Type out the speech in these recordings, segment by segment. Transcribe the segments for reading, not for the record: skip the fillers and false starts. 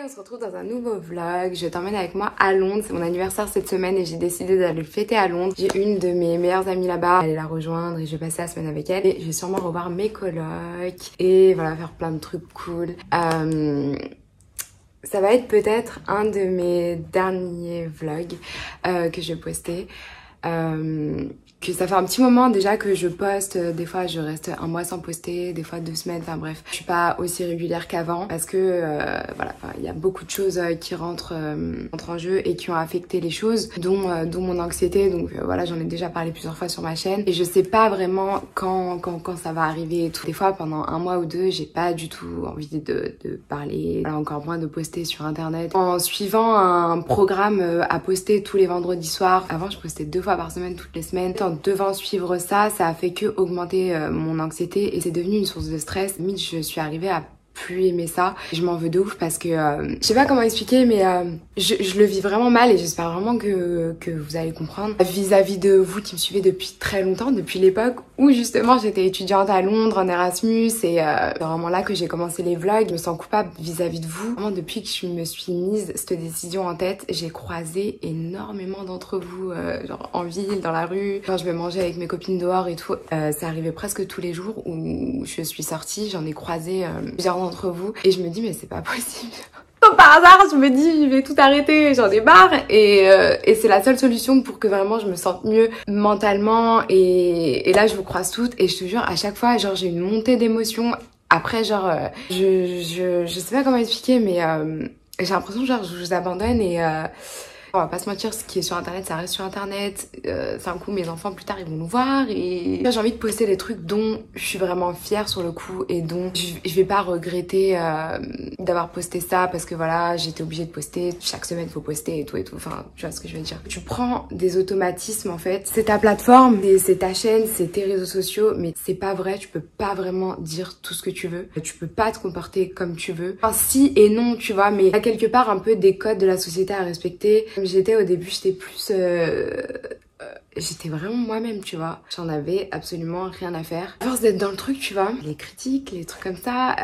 on se retrouve dans un nouveau vlog. Je t'emmène avec moi à Londres. C'est mon anniversaire cette semaine et j'ai décidé d'aller le fêter à Londres. J'ai une de mes meilleures amies là-bas. Aller la rejoindre et je vais passer la semaine avec elle. Et je vais sûrement revoir mes colocs. Et voilà, faire plein de trucs cool. Ça va être peut-être un de mes derniers vlogs que je vais poster. Que ça fait un petit moment déjà que je poste, des fois je reste un mois sans poster, des fois 2 semaines, enfin bref. Je suis pas aussi régulière qu'avant parce que voilà, il y a beaucoup de choses qui rentrent en jeu et qui ont affecté les choses, dont mon anxiété, donc voilà, j'en ai déjà parlé plusieurs fois sur ma chaîne et je sais pas vraiment quand ça va arriver et tout. Des fois pendant un mois ou 2, j'ai pas du tout envie de parler, voilà, encore moins de poster sur internet. En suivant un programme à poster tous les vendredis soirs, avant je postais 2 fois par semaine toutes les semaines. Devant suivre ça, ça a fait que augmenter mon anxiété et c'est devenu une source de stress. Limite, je suis arrivée à plus aimer ça. Je m'en veux de ouf parce que je sais pas comment expliquer, mais je le vis vraiment mal et j'espère vraiment que vous allez comprendre. Vis-à-vis de vous qui me suivez depuis très longtemps, depuis l'époque où justement j'étais étudiante à Londres en Erasmus et c'est vraiment là que j'ai commencé les vlogs. Je me sens coupable vis-à-vis de vous. Vraiment depuis que je me suis mise cette décision en tête, j'ai croisé énormément d'entre vous, genre en ville, dans la rue, quand je vais manger avec mes copines dehors et tout. C'est arrivé presque tous les jours où je suis sortie, j'en ai croisé plusieurs d'entre vous et je me dis mais c'est pas possible. Par hasard, je me dis je vais tout arrêter, j'en ai marre et c'est la seule solution pour que vraiment je me sente mieux mentalement et là je vous croise toutes et je te jure à chaque fois genre j'ai une montée d'émotions. Après genre je sais pas comment expliquer mais j'ai l'impression genre je vous abandonne et on va pas se mentir, ce qui est sur internet, ça reste sur internet. C'est un coup, mes enfants plus tard ils vont nous voir et j'ai envie de poster des trucs dont je suis vraiment fière sur le coup et dont je vais pas regretter d'avoir posté ça parce que voilà, j'étais obligée de poster. Chaque semaine faut poster et tout. Enfin, tu vois ce que je veux dire. Tu prends des automatismes en fait. C'est ta plateforme, c'est ta chaîne, c'est tes réseaux sociaux, mais c'est pas vrai. Tu peux pas vraiment dire tout ce que tu veux. Tu peux pas te comporter comme tu veux. Enfin, si et non, tu vois, mais il y a quelque part un peu des codes de la société à respecter. J'étais au début, j'étais plus... j'étais vraiment moi-même, tu vois. J'en avais absolument rien à faire. À force d'être dans le truc, tu vois, les critiques, les trucs comme ça,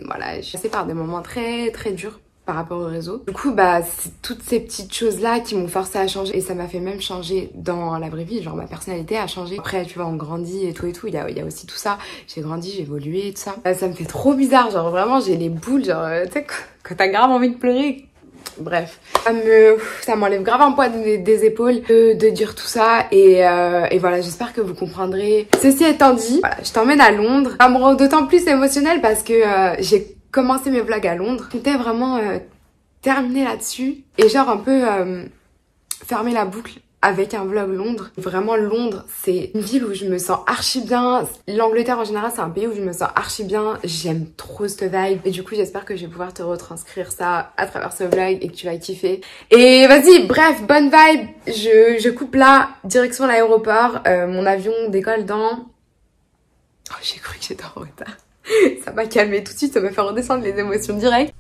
voilà, je suis passée par des moments très très durs par rapport au réseau. Du coup, bah, c'est toutes ces petites choses-là qui m'ont forcé à changer et ça m'a fait même changer dans la vraie vie, genre ma personnalité a changé. Après, tu vois, on grandit et tout, il y a aussi tout ça. J'ai grandi, j'ai évolué et tout ça. Ça me fait trop bizarre, genre vraiment, j'ai les boules, genre, tu sais, quand t'as grave envie de pleurer. Bref, ça m'enlève grave un poids des épaules de dire tout ça et voilà, j'espère que vous comprendrez. Ceci étant dit, voilà, je t'emmène à Londres. Ça me rend d'autant plus émotionnelle parce que j'ai commencé mes vlogs à Londres. J'étais vraiment terminée là-dessus et genre un peu fermer la boucle avec un vlog Londres. Vraiment Londres, c'est une ville où je me sens archi bien. L'Angleterre en général, c'est un pays où je me sens archi bien. J'aime trop cette vibe. Et du coup, j'espère que je vais pouvoir te retranscrire ça à travers ce vlog et que tu vas kiffer. Et vas-y, bref, bonne vibe. Je coupe là, direction l'aéroport. Mon avion décolle dans... Oh, j'ai cru que j'étais en retard. Ça m'a calmé tout de suite, ça m'a fait redescendre les émotions directes.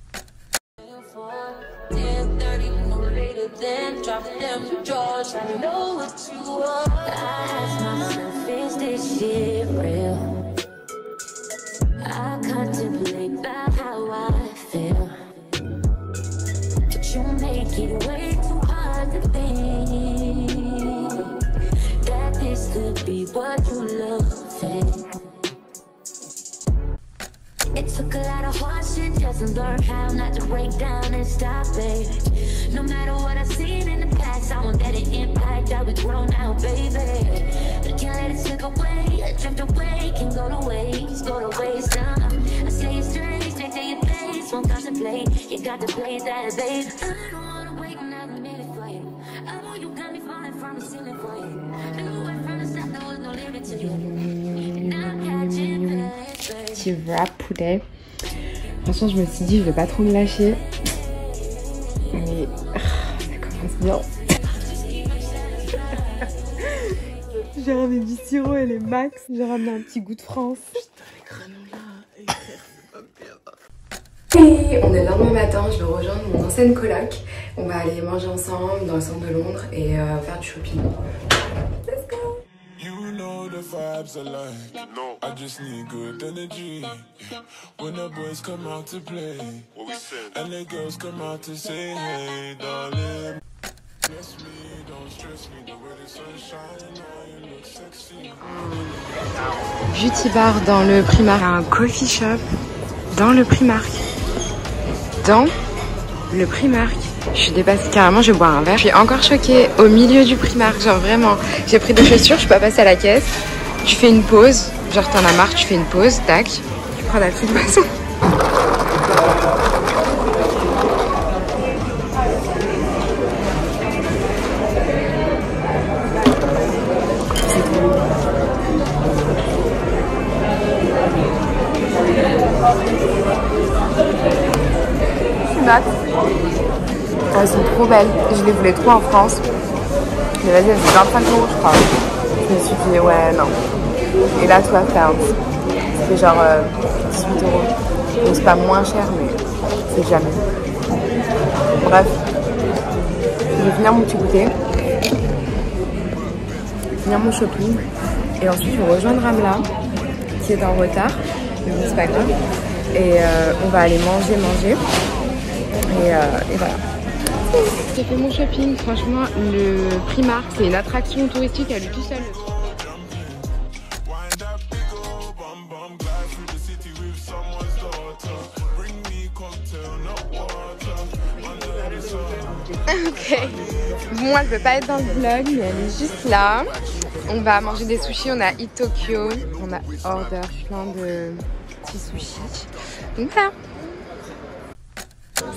I know what you are. I ask myself, is this shit real? I contemplate about how I feel, but you make it way too hard to think that this could be what you love. It took a lot of hard shit just to learn how not to break down and stop it. No matter what I've seen in the past, I won't let it impact how we grow now, baby. But can't let it slip away, drift away, can go to waste now. I say it straight to your face, won't contemplate. You got to play that, babe. I don't wanna wait another minute for you. I know you got me falling from the ceiling for you. Knew it from the start, there was no limit to you. And I'm catching baby. Petit wrap poulet. Franchement, je me suis dit, je vais pas trop me lâcher. Mais ça commence bien. J'ai ramené du sirop et les max. J'ai ramené un petit goût de France. Putain, les granolas. Et on est le lendemain matin, je vais rejoindre mon ancienne coloc. On va aller manger ensemble dans le centre de Londres et faire du shopping. Let's go. You know the vibes are like. No. I just need good energy. Yeah. When the boys come out to play, what we said, and the girls come out to say, hey, darling. Bless me, don't stress me. The way the sun shines, you look sexy. Beauty bar dans le Primark. Un coffee shop dans le Primark. Dans le Primark. Je suis dépassée, carrément je vais boire un verre. Je suis encore choquée au milieu du Primark, genre vraiment. J'ai pris des chaussures, je suis pas passée à la caisse. Tu fais une pause, genre t'en as marre, tu fais une pause, tac. Tu prends la petite boisson. Elles sont trop belles, je les voulais trop en France. Mais vas-y, elles sont 25 € je crois. Je me suis dit ouais non. Et là toi faire, c'est genre 18 €. Donc c'est pas moins cher mais c'est jamais. Bref, je vais finir mon petit goûter. Finir mon shopping. Et ensuite je vais rejoindre Ramla qui est en retard. Mais bon c'est pas grave. Et on va aller manger. Et voilà. J'ai fait mon shopping, franchement le Primark c'est une attraction touristique à lui tout seul. Ok, bon elle veut pas être dans le vlog mais elle est juste là. On va manger des sushis, on a Eat Tokyo, on a order plein de petits sushis. Donc voilà.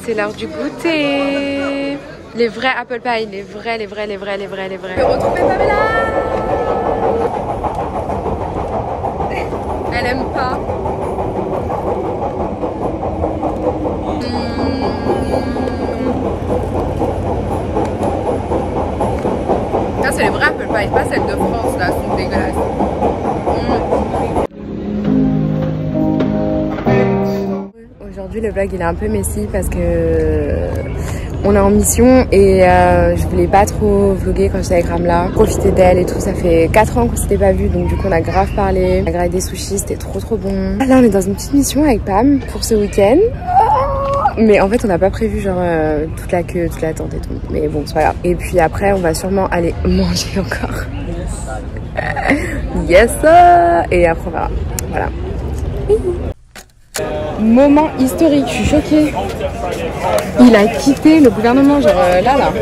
C'est l'heure du goûter. Les vrais apple pie, les vrais. Je vais retrouver Pamela. Elle aime pas. Là c'est les vrais apple pie, pas celles de France là, elles sont dégueulasses. Aujourd'hui le vlog il est un peu messy parce que on est en mission et je voulais pas trop vlogger quand j'étais avec Ramla, profiter d'elle et tout. Ça fait 4 ans qu'on s'était pas vu donc du coup on a grave parlé, on a grave des sushis, c'était trop bon. Là on est dans une petite mission avec Pam pour ce week-end. Mais en fait on n'a pas prévu genre toute la queue, toute l'attente et tout. Mais bon c'est pas grave. Et puis après on va sûrement aller manger encore. Yes. Et après on verra. Voilà. Moment historique, je suis choquée. Il a quitté le gouvernement, genre là.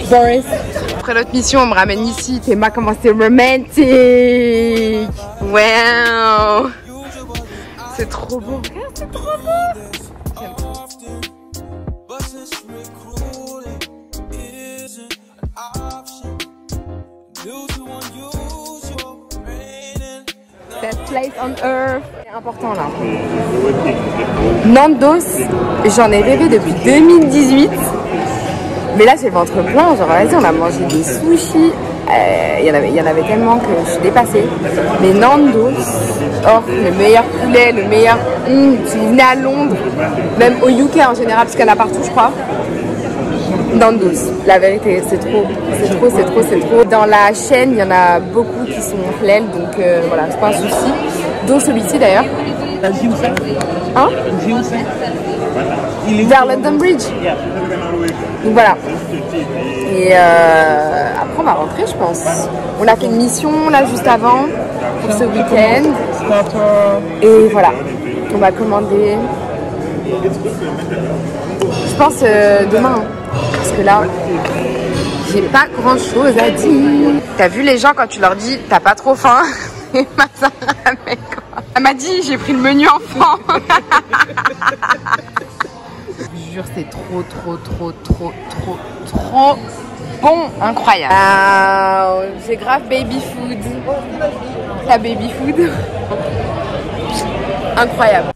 Boris. Après l'autre mission, on me ramène ici. Théma, comment c'est romantique. Wow. C'est trop beau. C'est trop beau. Best place on earth. C'est important là. Nandos, j'en ai rêvé depuis 2018. Mais là j'ai le ventre plein, genre vas-y on a mangé des sushis. Il y en avait tellement que je suis dépassée. Mais Nandos, le meilleur poulet, le meilleur... si vous venez à Londres, même au UK en général, parce qu'il y en a partout je crois. Nandos, la vérité, c'est trop. Dans la chaîne, il y en a beaucoup qui sont halal, donc voilà, c'est pas un souci. Dont celui-ci d'ailleurs. Hein? Vers London Bridge. Donc voilà. Et après on va rentrer je pense. On a fait une mission là juste avant pour ce week-end. Et voilà. On va commander. Je pense demain. Parce que là, j'ai pas grand chose à dire. T'as vu les gens quand tu leur dis t'as pas trop faim? Elle m'a dit j'ai pris le menu enfant. Je jure c'est trop bon, incroyable. J'ai grave baby food. La baby food. Incroyable.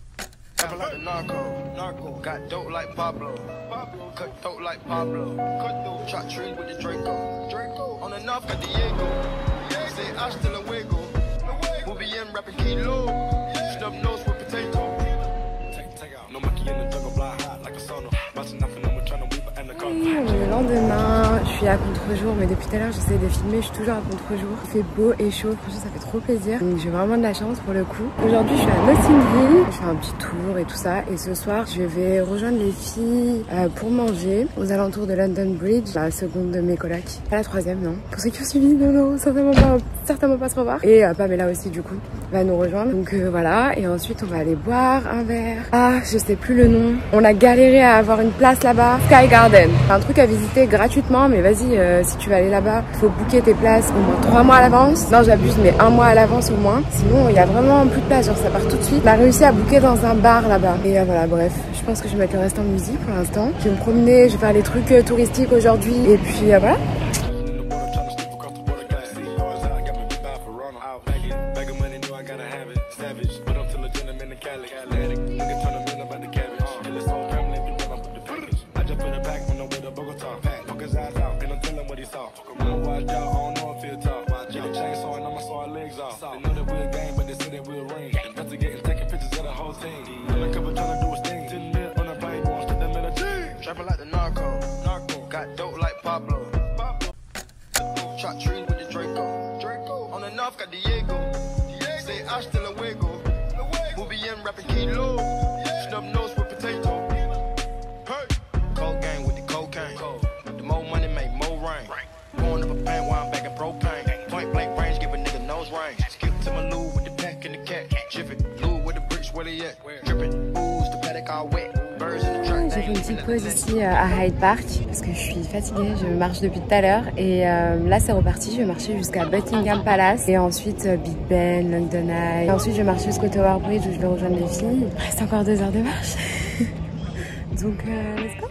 Le lendemain, Je suis à contre-jour, mais depuis tout à l'heure j'essaie de filmer, je suis toujours à contre-jour. Il fait beau et chaud, franchement ça fait trop plaisir. Donc j'ai vraiment de la chance pour le coup. Aujourd'hui je suis à Notting Hill, je fais un petit tour et tout ça. Et ce soir je vais rejoindre les filles pour manger aux alentours de London Bridge, la seconde de mes colocs. Pas la troisième, non. Pour ceux qui ont suivi, non, certainement pas se revoir. Et Pamela aussi du coup va nous rejoindre. Donc voilà, et ensuite on va aller boire un verre. Ah, je sais plus le nom. On a galéré à avoir une place là-bas. Sky Garden. C'est un truc à visiter gratuitement, mais vas-y, si tu vas aller là-bas, faut booker tes places au moins 3 mois à l'avance. Non, j'abuse, mais 1 mois à l'avance au moins. Sinon, il y a vraiment plus de place, genre ça part tout de suite. On a réussi à booker dans un bar là-bas. Et voilà, bref, je pense que je vais mettre le reste en musique pour l'instant. Je vais me promener, je vais faire les trucs touristiques aujourd'hui. Et puis voilà. J'ai fait une petite pause ici à Hyde Park parce que je suis fatiguée, je marche depuis tout à l'heure et là c'est reparti, je vais marcher jusqu'à Buckingham Palace et ensuite Big Ben, London Eye et ensuite je vais marcher jusqu'au Tower Bridge où je vais rejoindre les filles. Il reste encore 2 heures de marche donc let's go.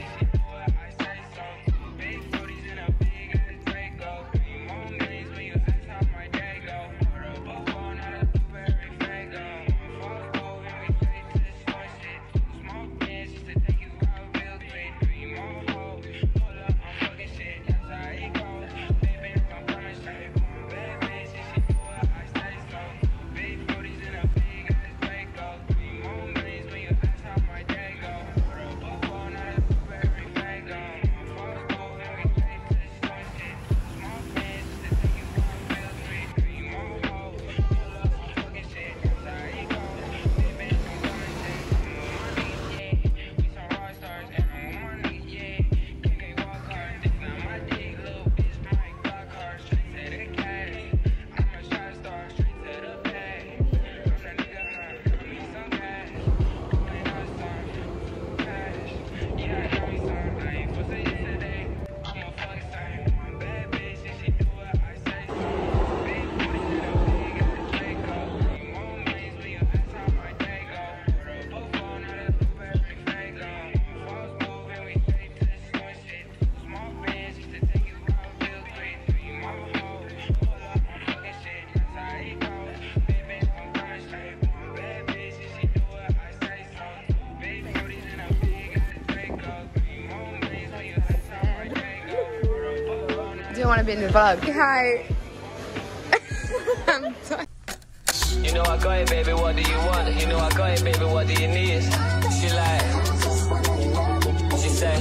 Do you want to be in the vlog? Hi. I'm sorry. You know I got it, baby, what do you want? You know I got it, baby, what do you need? She like, she say.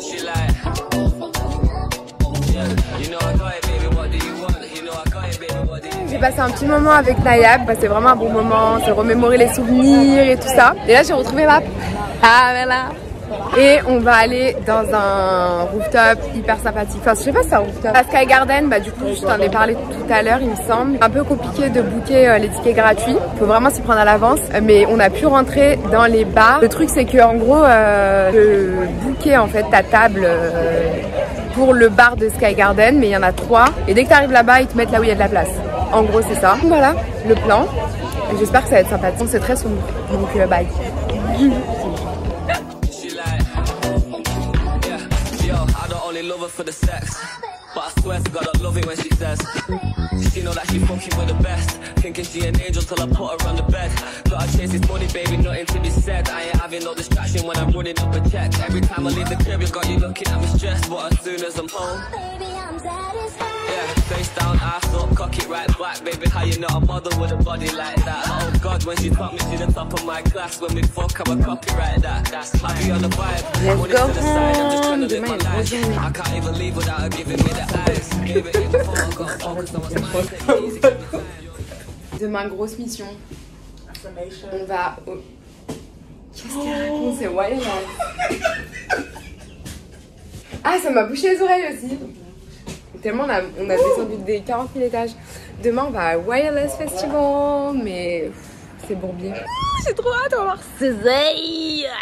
She like, yeah. You know I got it, baby, what do you want? You know I got it, baby, what do you need? J'ai passé un petit moment avec Nayab, c'est vraiment un bon moment, c'est remémorer les souvenirs et tout ça. Et là j'ai retrouvé ma Pamela. Et on va aller dans un rooftop hyper sympathique. Enfin, je sais pas si c'est un rooftop. À Sky Garden, bah du coup, je t'en ai parlé tout à l'heure, il me semble. Un peu compliqué de booker les tickets gratuits. Faut vraiment s'y prendre à l'avance. Mais on a pu rentrer dans les bars. Le truc, c'est que en gros, de booker en fait ta table pour le bar de Sky Garden, mais il y en a 3. Et dès que tu arrives là-bas, ils te mettent là où il y a de la place. En gros, c'est ça. Voilà le plan. J'espère que ça va être sympathique. C'est très sombre. Donc, bye. Love her for the sex, but I swear to God I love it when she says she know that she fucking with the best, thinking she an angel till I put her on the bed. Gotta chase this money, baby, nothing to be said. I ain't having no distraction when I'm running up a check. Every time I leave the crib, you got you looking at me stressed, but as soon as I'm home, baby, I'm satisfied. Face down, ass up, cock it right back. Baby, how you not a model with a body like that? Oh God, when she put me to the top of my class. When we fuck, I would copyright that. I be on the vibe. Let's go home. Demain est grosse journée. I can't even leave without her giving me the eyes. Give it in before I got focused on what's mine. Demain, grosse mission. On va au... Qu'est-ce qu'elle raconte? C'est wireless. Ah, ça m'a bouché les oreilles aussi. Tellement on a descendu des 40 000 étages. Demain, on va à Wireless Festival, mais c'est Bourbier. J'ai trop hâte de voir Césaire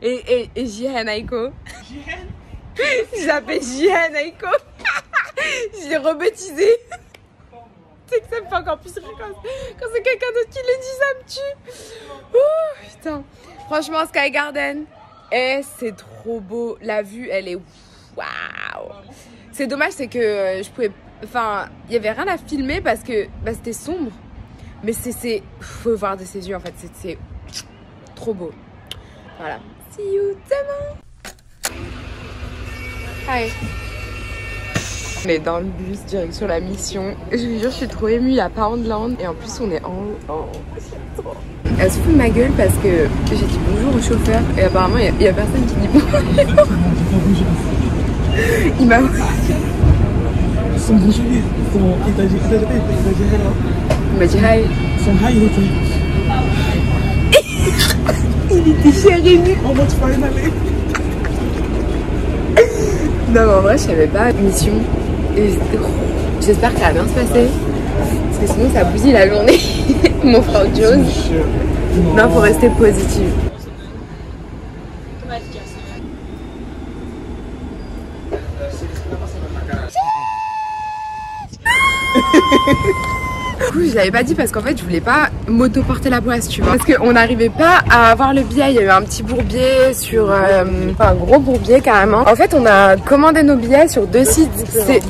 et Jihen Aiko. J'appelle Jihen Aiko. J'ai rebaptisé. C'est que ça me fait encore plus rire quand c'est quelqu'un d'autre qui le dit, ça me tue. Oh, putain. Franchement, Sky Garden, c'est trop beau. La vue, elle est waouh. C'est dommage, c'est que je pouvais... Enfin, il n'y avait rien à filmer parce que c'était sombre. Mais c'est... Faut voir de ses yeux, en fait. C'est trop beau. Voilà. See you demain. Hi. On est dans le bus, direction la mission. Je vous jure, je suis trop émue, il y a Poundland. Et en plus, on est en... Elle se fout de ma gueule parce que j'ai dit bonjour au chauffeur. Et apparemment, il y a personne qui dit bonjour. Il m'a... Son bonjour, il t'a dit hello. Il m'a dit hi. Son hi, il était... Il était chéri. On va te faire une allée. Non, mais en vrai, je savais pas. Mission. Et j'espère que ça va bien se passer. Parce que sinon, ça bousille la journée. Mon frère Jones. Non, faut rester positive. Du coup, je l'avais pas dit parce qu'en fait, je voulais pas m'auto-porter la poisse, tu vois. Parce qu'on n'arrivait pas à avoir le billet. Il y a eu un petit bourbier sur... un gros bourbier carrément. En fait, on a commandé nos billets sur 2 sites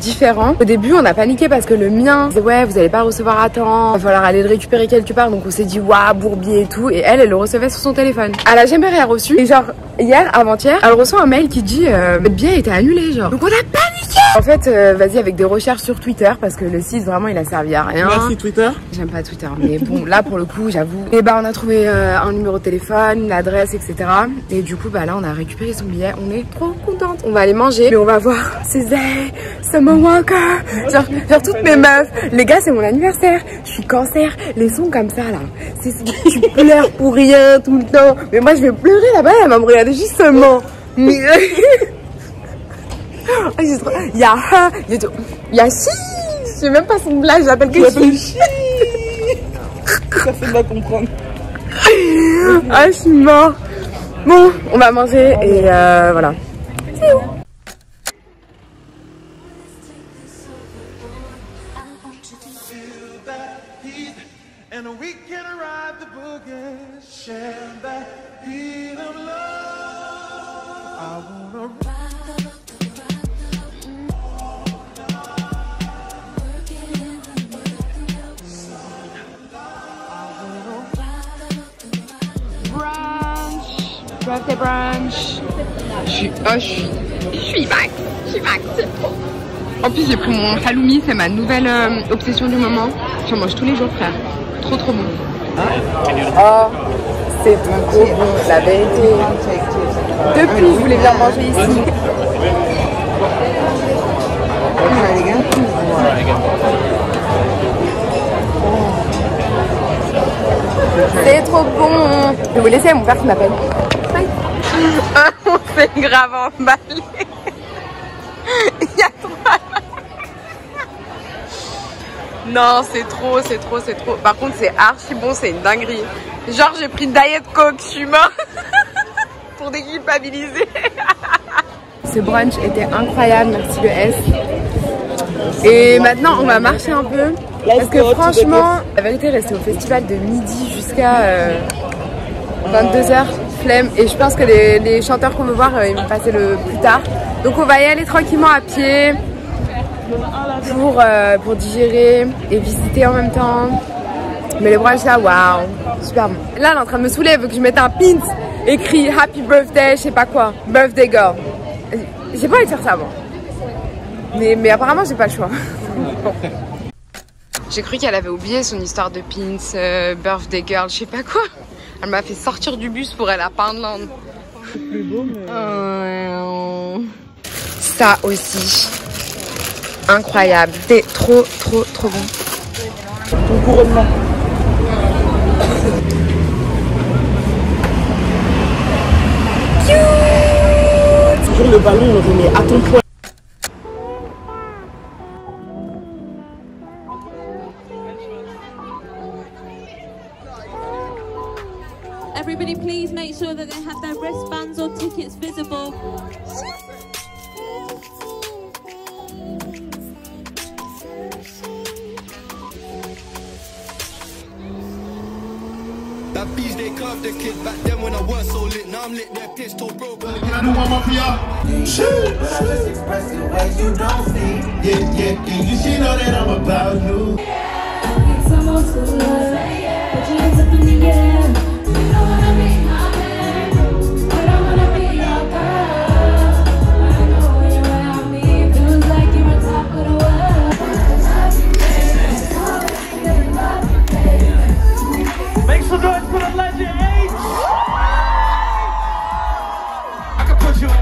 différents. Au début, on a paniqué parce que le mien disait ouais, vous allez pas recevoir à temps. Il va falloir aller le récupérer quelque part. Donc on s'est dit waouh, bourbier et tout. Et elle le recevait sur son téléphone. Elle a jamais rien reçu. Et genre, hier, avant-hier, elle reçoit un mail qui dit votre billet était annulé, genre. Donc on a paniqué. En fait, vas-y avec des recherches sur Twitter parce que le site vraiment il a servi à rien. Merci Twitter. J'aime pas Twitter, mais bon là pour le coup j'avoue. Et bah on a trouvé un numéro de téléphone, une adresse, etc. Et du coup bah là on a récupéré son billet. On est trop contente. On va aller manger, mais on va voir Césaire, Summer Walker, genre toutes mes meufs. Les gars c'est mon anniversaire. Je suis cancer. Les sons comme ça là, tu pleures pour rien tout le temps. Mais moi je vais pleurer là-bas. Elle va me regarder justement. Mais il y a chi. Je sais même pas son blague, j'appelle que chi. Ça fait mal comprendre. Ah, je suis mort. Bon, on va manger et voilà. C'est où? Birthday brunch. Je suis max. En plus j'ai pris mon halloumi, c'est ma nouvelle obsession du moment. J'en mange tous les jours frère. Trop bon. Oh, c'est trop bon, la vérité. Depuis je voulais bien manger ici. C'est trop bon. Je vais vous laisser, mon père qui m'appelle. On s'est grave emballé. Il y a trop. Non, c'est trop. Par contre, c'est archi bon, c'est une dinguerie. Genre, j'ai pris Diet Coke, je suis mort. Pour déculpabiliser. Ce brunch était incroyable, merci le S. Et maintenant, on va marcher un peu. Parce que franchement, la vérité, rester au festival de midi jusqu'à 22h, flemme. Et je pense que les chanteurs qu'on veut voir, ils vont passer le plus tard. Donc on va y aller tranquillement à pied pour digérer et visiter en même temps. Mais le brunch là, waouh, super bon. Là, elle est en train de me saouler, elle veut que je mette un pin écrit Happy Birthday, je sais pas quoi, Birthday Girl. J'ai pas envie de faire ça, moi. Mais apparemment, j'ai pas le choix. J'ai cru qu'elle avait oublié son histoire de pins, birthday girl, je sais pas quoi. Elle m'a fait sortir du bus pour aller à Poundland. C'est plus beau, mais... Ça aussi, incroyable. C'est trop bon. Ton couronnement. Toujours le ballon, on le remet à ton poids. Everybody please make sure that they have their wristbands or tickets visible. That beach they carved the kid back then when I was so lit. Now I'm lit, their pistol broke. Can I do one more for y'all? Shoot! But I just express it ways you don't see. Yeah, you should know that I'm about you. Make some noise for the legend, H! I can put you in.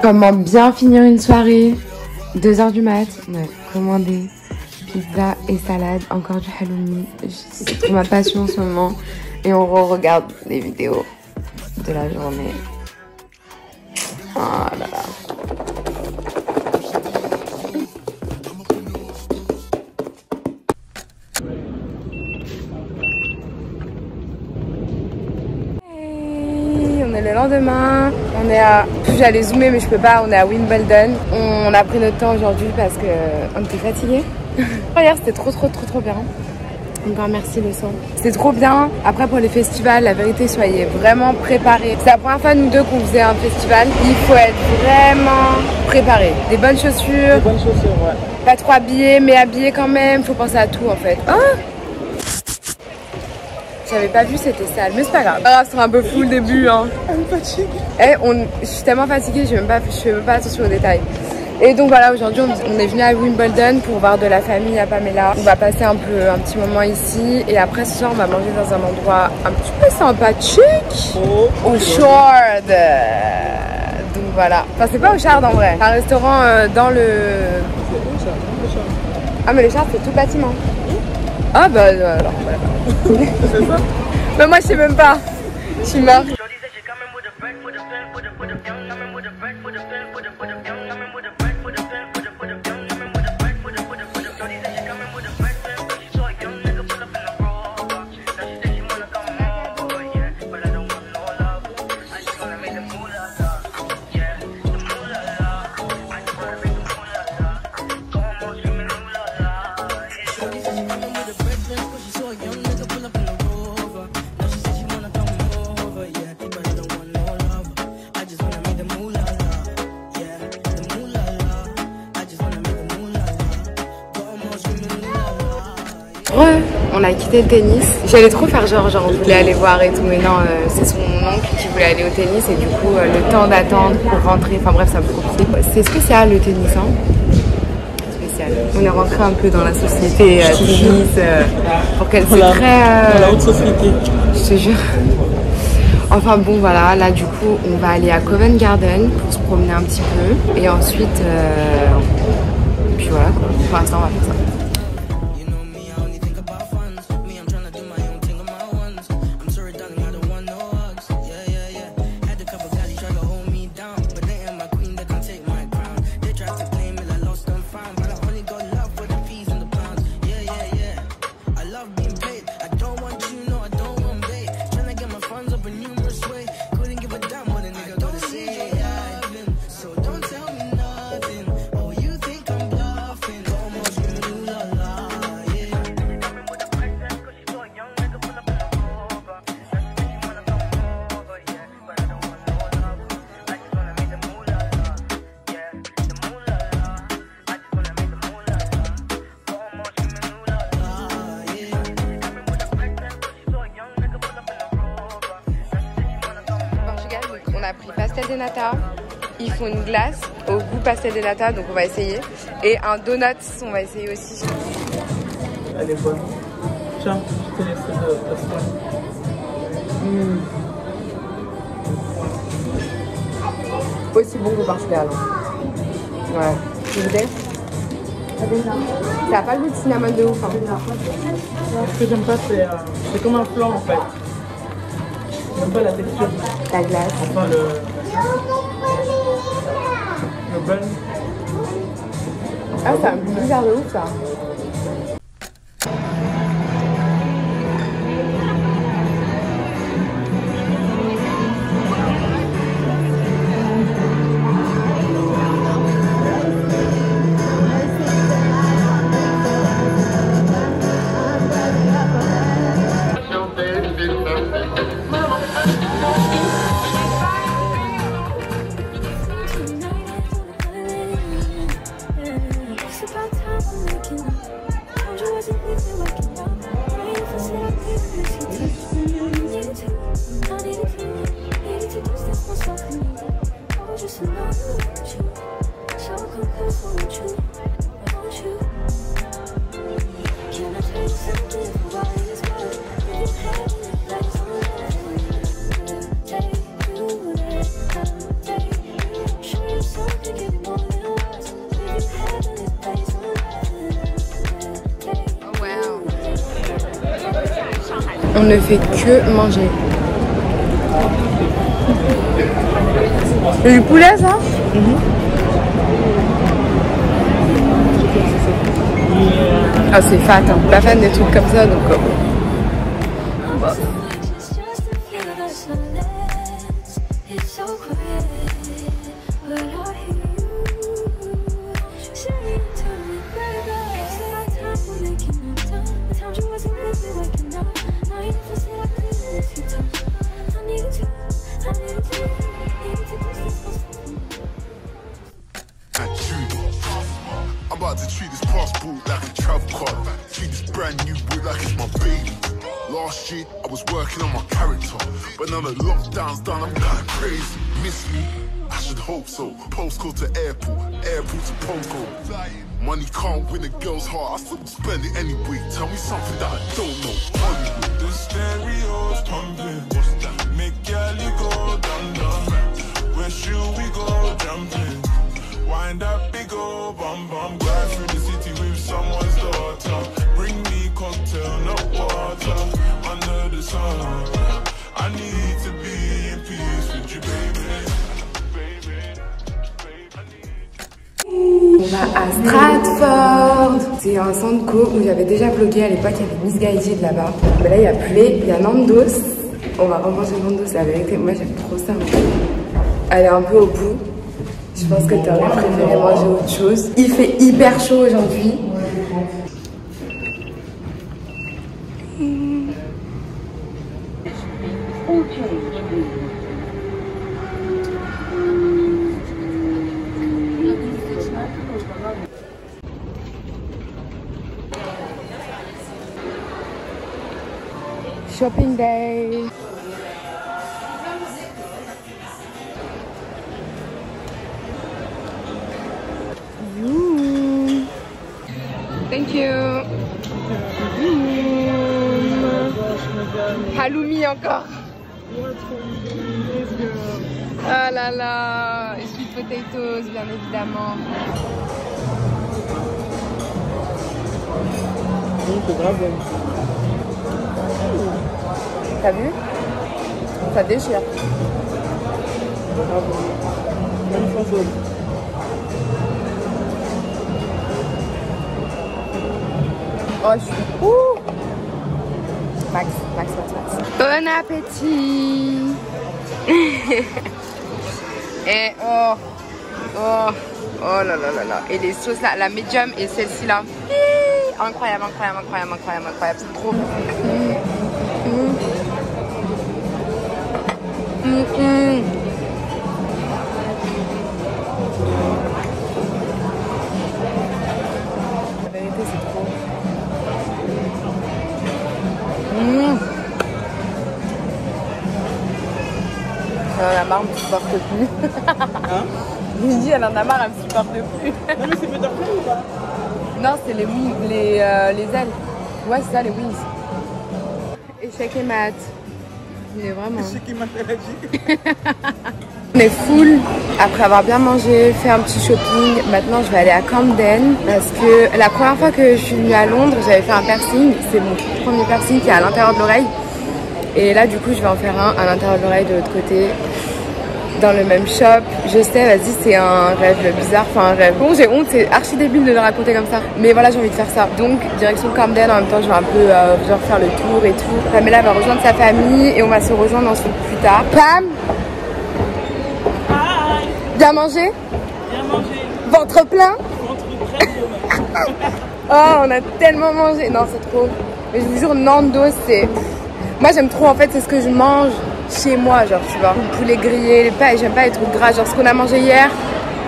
Comment bien finir une soirée? 2 h du mat, on a commandé pizza et salade, encore du halloumi. C'est trop ma passion en ce moment. Et on regarde les vidéos de la journée. Oh là là. On est le lendemain, on est à... J'allais zoomer mais je peux pas, on est à Wimbledon. On a pris notre temps aujourd'hui parce qu'on était fatigués. Hier c'était trop bien. Encore merci le sang. C'était trop bien. Après pour les festivals, la vérité, soyez vraiment préparés. C'est la première fois nous deux qu'on faisait un festival. Il faut être vraiment préparé. Des bonnes chaussures. Des bonnes chaussures, ouais. Pas trop habillé, mais habillé quand même. Faut penser à tout en fait. Oh, j'avais pas vu, c'était sale, mais c'est pas grave. Ah, c'est un peu fou le début, hein. Elle me fatigue. Je suis tellement fatiguée, je fais même pas attention aux détails. Et donc voilà, aujourd'hui on est venu à Wimbledon pour voir de la famille à Pamela. On va passer un petit moment ici et après ce soir on va manger dans un endroit un petit peu sympathique. Au Shard. Donc voilà. Enfin c'est pas au Shard en vrai. Un restaurant dans le... Ah mais le Shard c'est tout le bâtiment. Ah bah alors voilà. C'est ça? Mais moi je sais même pas. Je suis morte. on a quitté le tennis. J'allais trop faire genre on voulait aller voir et tout, mais non, c'est son oncle qui voulait aller au tennis et du coup le temps d'attendre pour rentrer, enfin bref, ça me compliqué. C'est spécial le tennis, hein. Spécial. On est rentré un peu dans la société tennis pour qu'elle soit très... Dans la haute société. Je te jure. Enfin bon voilà, là du coup on va aller à Covent Garden pour se promener un petit peu et ensuite puis voilà quoi. Pour l'instant on va faire ça. On a pris pastel de nata, ils font une glace au goût pastel de nata, donc on va essayer. Et un donut, on va essayer aussi. Elle est bonne. Tiens, je te laisse le Aussi bon que Portugal. Ouais. Tu veux dire? Ça n'a pas le goût de cinnamon de ouf. Hein. Ce que j'aime pas, c'est comme un flan en fait. J'aime pas la texture. La glace. Enfin le bun. Ah, c'est un goût bizarre de ouf ça. On ne fait que manger. C'est du poulet ça? Ah c'est fat, hein. Pas fan des trucs comme ça donc... I'm about to treat this passport like a travel card. Treat this brand new boy like it's my baby. Last year I was working on my character, but now the lockdown's done, I'm kinda crazy. Miss me? I should hope so. Postcode to airport, airport to Poco. Money can't win a girl's heart, I still spend it anyway. Tell me something that I don't know. Hollywood. The stereo's pumping. Make Gally go down, down. Where should we go jumping? Wind up big old bum bum. Drive through the city with someone's daughter. Bring me cocktail, not water. Under the sun, I need to be in peace with you, baby. On va à Stratford. C'est un centre co où j'avais déjà vlogué à l'époque, il y avait Miss Gaiji de là-bas. Mais là il n'y a plus il y a Nando's. On va remanger Nando's, la vérité, moi j'aime trop ça. Elle est un peu au bout. Je pense que tu aurais préféré manger autre chose. Il fait hyper chaud aujourd'hui. shopping day. Ooh. Thank you. Halloumi encore. Ah là là, et sweet potatoes bien évidemment. C'est grave. T'as vu? Ça déchire. Même sans sauce. Oh, je suis... Ouh. Max. Bon appétit. Et oh là là là là. Et les sauces là, la medium et celle-ci là. Incroyable, c'est trop bon. La vérité, c'est trop. Elle en a marre, elle me supporte plus. Hein? Je dis, elle en a marre, elle me supporte plus. Non mais c'est peut-être ou pas? Non, c'est les wings, les ailes. Ouais, c'est ça, les wings. Échec et mat. Il est vraiment... Échec et mat, elle a dit. On est full après avoir bien mangé, fait un petit shopping. Maintenant, je vais aller à Camden parce que la première fois que je suis venue à Londres, j'avais fait un piercing. C'est mon premier piercing qui est à l'intérieur de l'oreille. Et là, du coup, je vais en faire un à l'intérieur de l'oreille de l'autre côté. Dans le même shop, je sais, vas-y, c'est un rêve bizarre, enfin un rêve. Bon, j'ai honte, c'est archi débile de le raconter comme ça. Mais voilà, j'ai envie de faire ça. Donc, direction Camden, en même temps, je vais un peu genre faire le tour et tout. Pamela va rejoindre sa famille et on va se rejoindre ensuite plus tard. Pam! Hi! Bien mangé? Bien mangé. Ventre plein? Ventre très bien. Oh, on a tellement mangé. Non, c'est trop. Mais je vous jure, Nando's, c'est... Moi, j'aime trop, en fait, c'est ce que je mange chez moi, genre, tu vois. Le poulet grillé, les pains, j'aime pas les trucs gras. Genre, ce qu'on a mangé hier,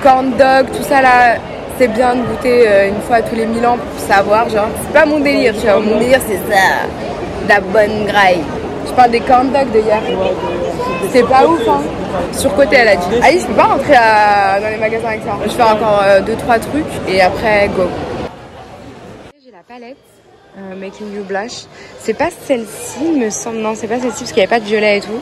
corn dog, tout ça, là, c'est bien de goûter une fois tous les 1000 ans pour savoir, genre. C'est pas mon délire, tu vois. Mon délire, c'est ça. De la bonne graille. Je parle des corn dogs de hier. C'est pas ouf, hein. Surcoté, elle a dit. Ah, je peux pas rentrer dans les magasins avec ça. Je vais faire encore 2-3 trucs et après, go. J'ai la palette. Making You Blush. C'est pas celle-ci, il me semble. Non, c'est pas celle-ci parce qu'il n'y avait pas de violet et tout.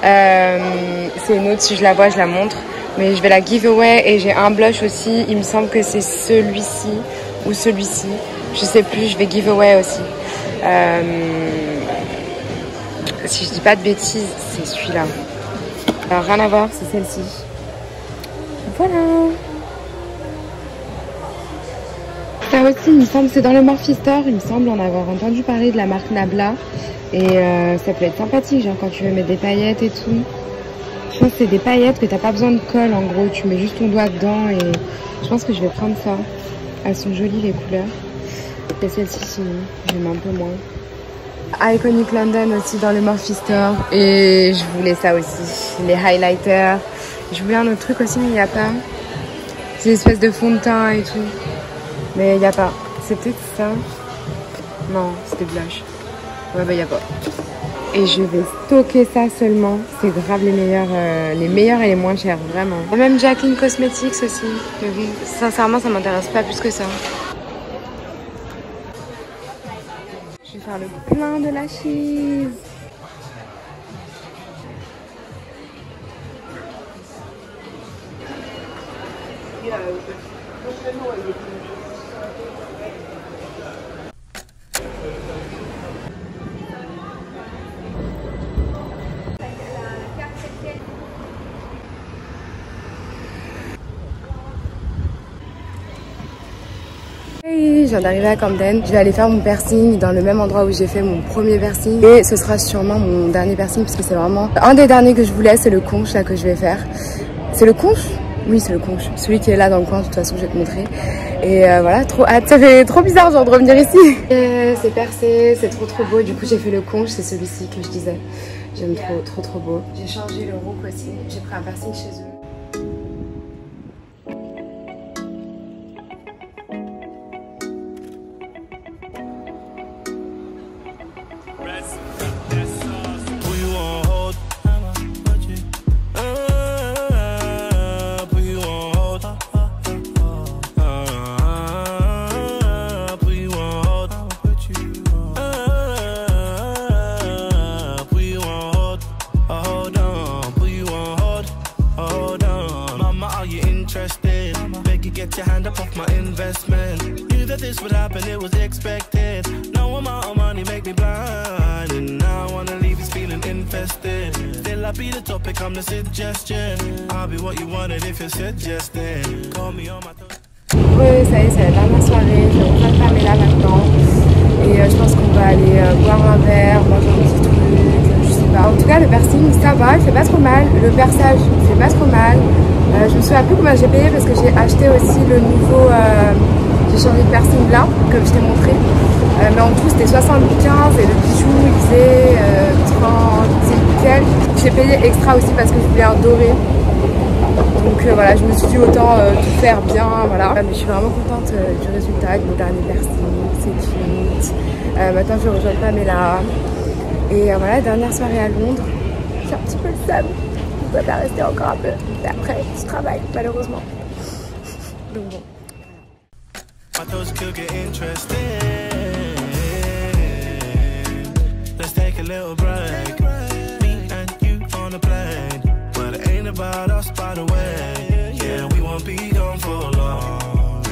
C'est une autre, si je la vois, je la montre. Mais je vais la give away et j'ai un blush aussi. Il me semble que c'est celui-ci ou celui-ci. Je sais plus, je vais give away aussi. Si je dis pas de bêtises, c'est celui-là. Alors, rien à voir, c'est celle-ci. Voilà. Ça aussi, il me semble, c'est dans le Morphe Store, il me semble en avoir entendu parler de la marque Nabla. Et ça peut être sympathique, genre quand tu veux mettre des paillettes et tout. Je pense que c'est des paillettes que t'as pas besoin de colle en gros, tu mets juste ton doigt dedans et je pense que je vais prendre ça. Elles sont jolies les couleurs. Et celle-ci, sinon, j'aime un peu moins. Iconic London aussi dans le Morphe Store. Et je voulais ça aussi, les highlighters. Je voulais un autre truc aussi, mais il n'y a pas. C'est une espèce de fond de teint et tout. Mais il n'y a pas. C'est peut-être ça. Non, c'était blush. Ouais, bah il n'y a pas. Et je vais stocker ça seulement. C'est grave les meilleurs et les moins chers, vraiment. Il y a même Jacqueline Cosmetics aussi. Mais bon, sincèrement, ça m'intéresse pas plus que ça. Je vais faire le plein de la cheese. Je viens d'arriver à Camden, je vais aller faire mon piercing dans le même endroit où j'ai fait mon premier piercing et ce sera sûrement mon dernier piercing parce que c'est vraiment un des derniers que je voulais, c'est le conche là que je vais faire. C'est le conche? Oui, c'est le conche, celui qui est là dans le coin, de toute façon je vais te montrer. Et voilà, trop hâte, ça fait trop bizarre genre de revenir ici. C'est percé, c'est trop beau, du coup j'ai fait le conche, c'est celui-ci que je disais. J'aime trop beau. J'ai changé le look aussi, j'ai pris un piercing chez eux. your hand up off my investment. Knew that this would happen, it was expected. No amount of money make me blind, and now I wanna leave this feeling infested. Still I be the topic, I'm the suggestion. I'll be what you wanted if you're suggesting. Call me on my Ouais, ça y est, c'est la dernière soirée, je reprends Pamela maintenant. Et je pense qu'on va aller boire un verre, manger un petit truc, je sais pas. En tout cas, le piercing, ça va, il fait pas trop mal. Le perçage, il fait pas trop mal. Je me souviens plus combien j'ai payé parce que j'ai acheté aussi le nouveau. J'ai changé de piercing là, comme je t'ai montré. Mais en tout, c'était 75 et le bijou, il faisait 30, c'est nickel. J'ai payé extra aussi parce que je voulais un doré. Donc voilà, je me suis dit autant tout faire bien, voilà. Mais je suis vraiment contente du résultat de mon dernier piercing, c'est cute. Maintenant je rejoins Pamela. Et voilà, dernière soirée à Londres. J'ai un petit peu le seum. Je dois pas rester encore un peu. Et après, je travaille malheureusement. Donc bon. About us, by the way, yeah, we won't be gone for long.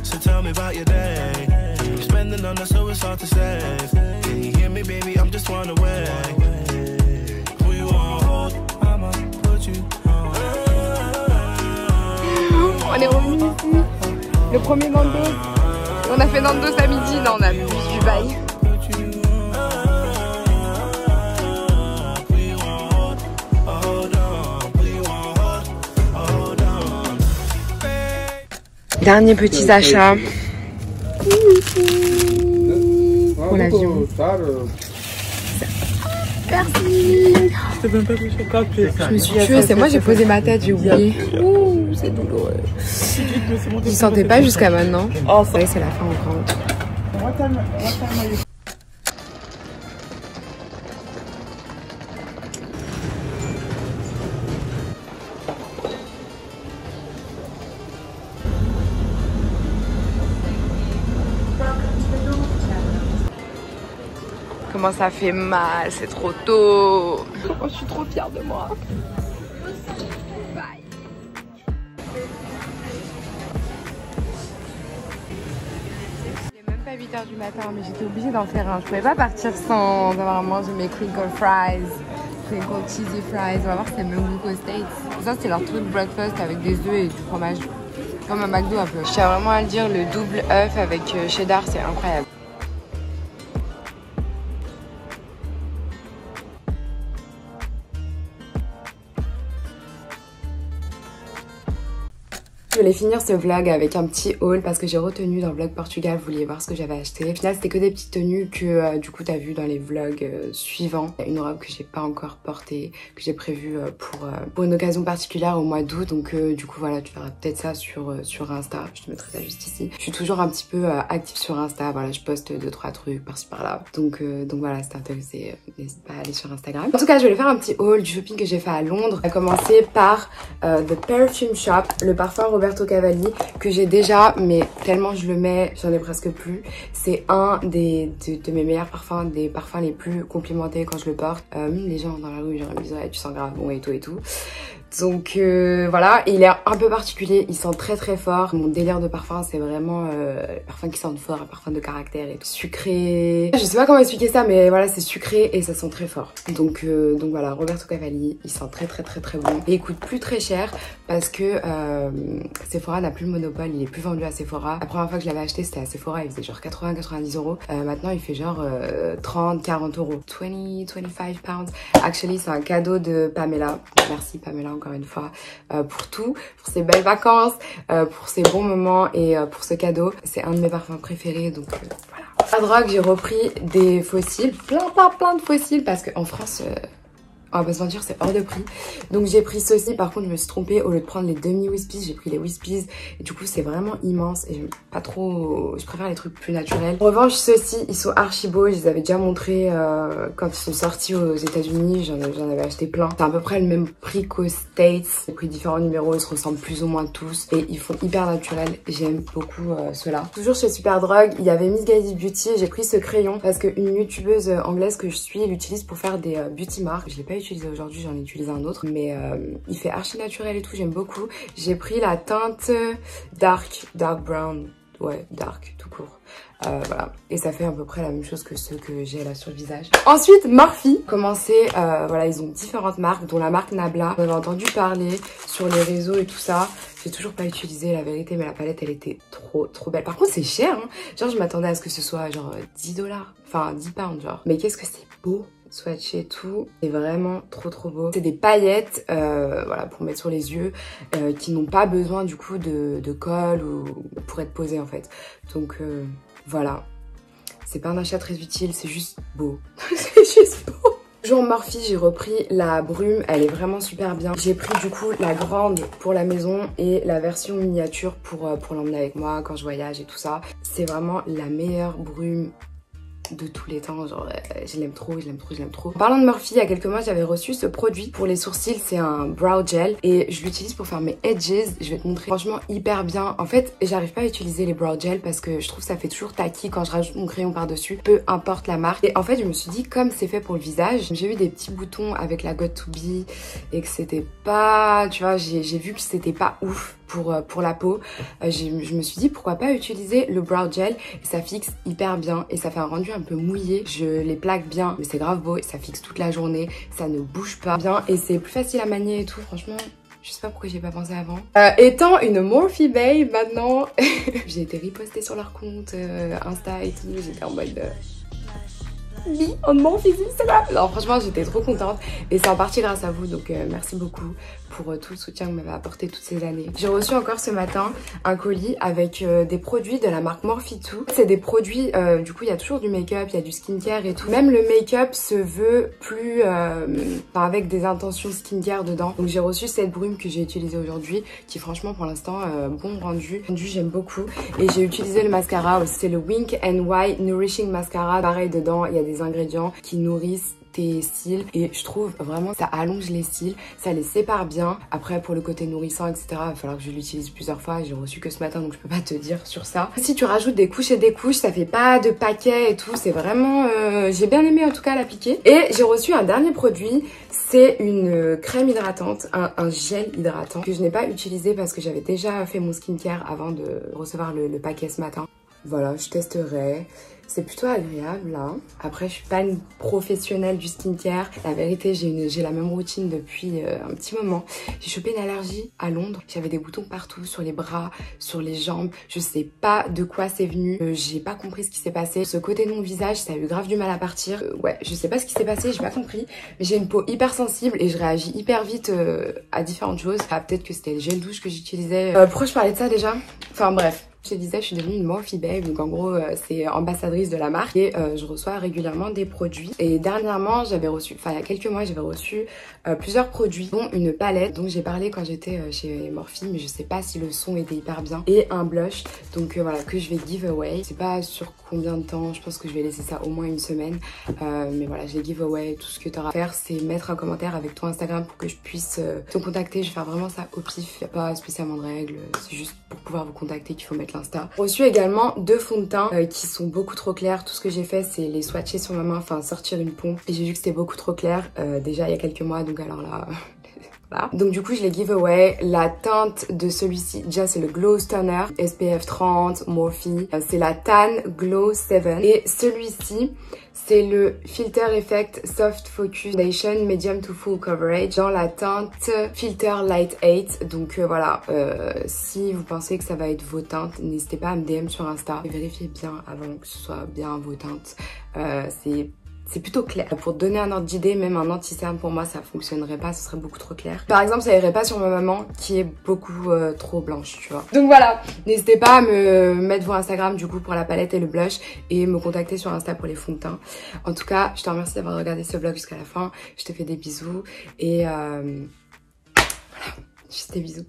So tell me about your day. You're spending on us, so it's hard to say. Can you hear me, baby? I'm just one away. Who you want hold? I'ma put you on. On est revenu ici. Le premier Nandos. On a fait Nandos à midi, non, on a bu du bail. Derniers petits achats pour l'avion. Merci. Je me suis tuée, c'est moi j'ai posé ma tête, j'ai oublié. Ouh, c'est douloureux. Je ne sentais pas jusqu'à maintenant. Ça y est, c'est la fin, on rentre. Comment ça fait mal, c'est trop tôt. Oh, je suis trop fière de moi. Bye. Il est même pas 8 h du matin, mais j'étais obligée d'en faire un. Je pouvais pas partir sans avoir mangé mes crinkle fries, crinkle cheesy fries. On va voir si c'est le même goût qu'aux States. Ça, c'est leur truc breakfast avec des œufs et du fromage. Comme un McDo un peu. Je tiens vraiment à le dire, le double œuf avec cheddar, c'est incroyable. Je voulais finir ce vlog avec un petit haul parce que j'ai retenu dans le vlog Portugal, vous vouliez voir ce que j'avais acheté. Au final, c'était que des petites tenues que du coup t'as vu dans les vlogs suivants. Une robe que j'ai pas encore portée, que j'ai prévue pour une occasion particulière au mois d'août. Donc du coup voilà, tu verras peut-être ça sur Insta. Je te mettrai ça juste ici. Je suis toujours un petit peu active sur Insta. Voilà, je poste 2-3 trucs par-ci par-là. Donc voilà, si t'es intéressé, n'hésite pas à aller sur Instagram. En tout cas, je voulais faire un petit haul du shopping que j'ai fait à Londres. On va commencer par The Perfume Shop, le parfum Roberto Cavalli que j'ai déjà, mais tellement je le mets, j'en ai presque plus. C'est un de mes meilleurs parfums, des parfums les plus complimentés quand je le porte. Les gens dans la rue, genre, ils me disent ouais, tu sens grave bon et tout et tout. Donc voilà, et il est un peu particulier, il sent très très fort. Mon délire de parfum, c'est vraiment les parfums qui sentent fort, un parfum de caractère et tout. Sucré. Je sais pas comment expliquer ça, mais voilà, c'est sucré et ça sent très fort. Donc voilà, Roberto Cavalli, il sent très très très très bon. Et il coûte plus très cher parce que Sephora n'a plus le monopole, il est plus vendu à Sephora. La première fois que je l'avais acheté, c'était à Sephora, il faisait genre 80-90 euros. Maintenant, il fait genre 30-40 euros. 20-25 pounds. Actually, c'est un cadeau de Pamela. Merci Pamela encore une fois pour tout, pour ces belles vacances, pour ces bons moments et pour ce cadeau. C'est un de mes parfums préférés, donc voilà. À drogue, j'ai repris des fossiles, plein de fossiles parce qu'en France, on va pas se mentir, c'est hors de prix. Donc j'ai pris ceci, par contre je me suis trompée, au lieu de prendre les demi-Wispies, j'ai pris les Wispies. Et du coup c'est vraiment immense et j'aime pas trop, je préfère les trucs plus naturels. En revanche ceux-ci, ils sont archi beaux, je les avais déjà montrés quand ils sont sortis aux États-Unis, j'en avais acheté plein. C'est à peu près le même prix qu'aux States. J'ai pris différents numéros, ils se ressemblent plus ou moins tous et ils font hyper naturel. J'aime beaucoup ceux-là. Toujours chez Superdrug, il y avait Miss Guided Beauty, j'ai pris ce crayon parce qu'une youtubeuse anglaise que je suis l'utilise pour faire des beauty marks. Je l'ai pas utilisé aujourd'hui, j'en ai utilisé un autre. Mais il fait archi naturel et tout, j'aime beaucoup. J'ai pris la teinte dark brown. Ouais, dark, tout court. Voilà. Et ça fait à peu près la même chose que ceux que j'ai là sur le visage. Ensuite, Morphe. Voilà, ils ont différentes marques, dont la marque Nabla. On avait entendu parler sur les réseaux et tout ça. J'ai toujours pas utilisé la vérité, mais la palette, elle était trop belle. Par contre, c'est cher, hein. Genre, je m'attendais à ce que ce soit genre 10 $. Enfin, 10 pounds, genre. Mais qu'est-ce que c'est beau. Swatché et tout, c'est vraiment trop beau. C'est des paillettes, voilà, pour mettre sur les yeux, qui n'ont pas besoin du coup de colle ou pour être posées en fait. Donc voilà, c'est pas un achat très utile, c'est juste beau. C'est juste beau. Toujours Morphe, j'ai repris la brume, elle est vraiment super bien. J'ai pris du coup la grande pour la maison et la version miniature pour l'emmener avec moi quand je voyage et tout ça. C'est vraiment la meilleure brume de tous les temps, genre je l'aime trop. En parlant de Morphe, il y a quelques mois j'avais reçu ce produit pour les sourcils, c'est un brow gel et je l'utilise pour faire mes edges. Je vais te montrer, franchement hyper bien. En fait j'arrive pas à utiliser les brow gel parce que je trouve que ça fait toujours tacky quand je rajoute mon crayon par dessus, peu importe la marque. Et en fait je me suis dit, comme c'est fait pour le visage, j'ai eu des petits boutons avec la Got2b et que c'était pas, tu vois, j'ai vu que c'était pas ouf pour la peau. Je me suis dit pourquoi pas utiliser le brow gel, et ça fixe hyper bien et ça fait un rendu un peu mouillé. Je les plaque bien mais c'est grave beau et ça fixe toute la journée, ça ne bouge pas bien et c'est plus facile à manier et tout. Franchement je sais pas pourquoi j'ai pas pensé avant. Étant une Morphe babe maintenant, j'ai été ripostée sur leur compte Insta et tout. J'étais en mode oui, on Morphe c'est là. Alors franchement j'étais trop contente et c'est en partie grâce à vous, donc merci beaucoup pour tout le soutien que vous m'avez apporté toutes ces années. J'ai reçu encore ce matin un colis avec des produits de la marque Morphe. C'est des produits, du coup il y a toujours du make-up, il y a du skincare et tout. Même le make-up se veut plus, avec des intentions skincare dedans. Donc j'ai reçu cette brume que j'ai utilisée aujourd'hui, qui franchement pour l'instant bon rendu. J'aime beaucoup. Et j'ai utilisé le mascara, c'est le Wink n Y Nourishing Mascara. Pareil, dedans il y a des ingrédients qui nourrissent tes cils et je trouve vraiment ça allonge les cils, ça les sépare bien. Après pour le côté nourrissant etc, il va falloir que je l'utilise plusieurs fois. J'ai reçu que ce matin donc je peux pas te dire sur ça. Si tu rajoutes des couches et des couches, ça fait pas de paquet et tout, c'est vraiment j'ai bien aimé en tout cas l'appliquer. Et j'ai reçu un dernier produit, c'est une crème hydratante, un gel hydratant que je n'ai pas utilisé parce que j'avais déjà fait mon skincare avant de recevoir le paquet ce matin. Voilà, je testerai. C'est plutôt agréable là. Après je suis pas une professionnelle du skincare. La vérité j'ai la même routine depuis un petit moment. J'ai chopé une allergie à Londres. J'avais des boutons partout, sur les bras, sur les jambes. Je sais pas de quoi c'est venu. J'ai pas compris ce qui s'est passé. Ce côté de mon visage ça a eu grave du mal à partir. Ouais, je sais pas ce qui s'est passé, j'ai pas compris. Mais j'ai une peau hyper sensible et je réagis hyper vite à différentes choses. Ah, peut-être que c'était le gel douche que j'utilisais. Pourquoi je parlais de ça déjà? Enfin bref. Je te disais, je suis devenue une Morphe babe, donc en gros c'est ambassadrice de la marque et je reçois régulièrement des produits. Et dernièrement j'avais reçu, enfin il y a quelques mois j'avais reçu plusieurs produits, dont une palette dont j'ai parlé quand j'étais chez Morphe, mais je sais pas si le son était hyper bien, et un blush, donc voilà, que je vais give away. C'est pas sur combien de temps, je pense que je vais laisser ça au moins une semaine, mais voilà, je les give away. Tout ce que tu auras à faire c'est mettre un commentaire avec ton Instagram pour que je puisse te contacter. Je vais faire vraiment ça au pif, y a pas spécialement de règles, c'est juste pour pouvoir vous contacter qu'il faut mettre l'Insta. J'ai reçu également 2 fonds de teint qui sont beaucoup trop clairs. Tout ce que j'ai fait c'est les swatcher sur ma main, enfin sortir une pompe, et j'ai vu que c'était beaucoup trop clair déjà il y a quelques mois, donc alors là voilà. Donc du coup je les give away. La teinte de celui-ci déjà c'est le Glow Stunner SPF 30 Morphe, c'est la Tan Glow 7, et celui-ci c'est le Filter Effect Soft Focus Foundation Medium to Full Coverage dans la teinte Filter Light 8. Donc voilà, si vous pensez que ça va être vos teintes, n'hésitez pas à me DM sur Insta et vérifiez bien avant que ce soit bien vos teintes. C'est plutôt clair. Pour te donner un ordre d'idée, même un anti-cerne pour moi ça fonctionnerait pas, ce serait beaucoup trop clair. Par exemple ça irait pas sur ma maman qui est beaucoup trop blanche, tu vois. Donc voilà, n'hésitez pas à me mettre vos Instagram du coup pour la palette et le blush, et me contacter sur Insta pour les fonds de teint. En tout cas, je te remercie d'avoir regardé ce vlog jusqu'à la fin. Je te fais des bisous et voilà, juste des bisous.